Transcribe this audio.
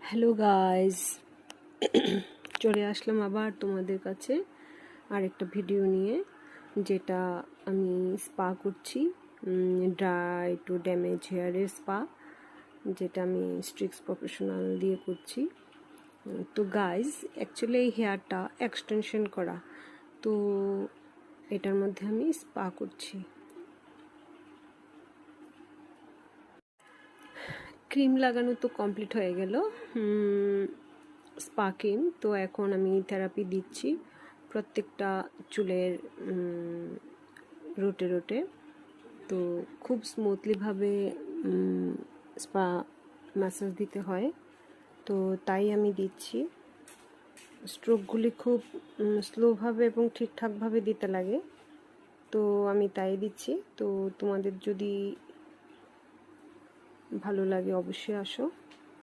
Hello guys, চলে আসলাম আবার তোমাদের কাছে আরেকটা ভিডিও নিয়ে, যেটা আমি স্পা করছি, ড্রাই টু ড্যামেজ হেয়ারের স্পা, যেটা আমি স্ট্রিক্স প্রফেশনাল দিয়ে করছি। তো গাইজ, অ্যাকচুয়ালি এই হেয়ারটা এক্সটেনশন করা, তো এটার মধ্যে আমি স্পা করছি। ক্রিম লাগানো তো কমপ্লিট হয়ে গেল, স্পা ক্রিম। তো এখন আমি থেরাপি দিচ্ছি প্রত্যেকটা চুলের রোটে রোটে। তো খুব স্মুথলিভাবে স্পা ম্যাসাজ দিতে হয়, তো তাই আমি দিচ্ছি। স্ট্রোকগুলি খুব স্লোভাবে এবং ঠিকঠাকভাবে দিতে লাগে, তো আমি তাই দিচ্ছি। তো তোমাদের যদি ভালো লাগে অবশ্যই আসো।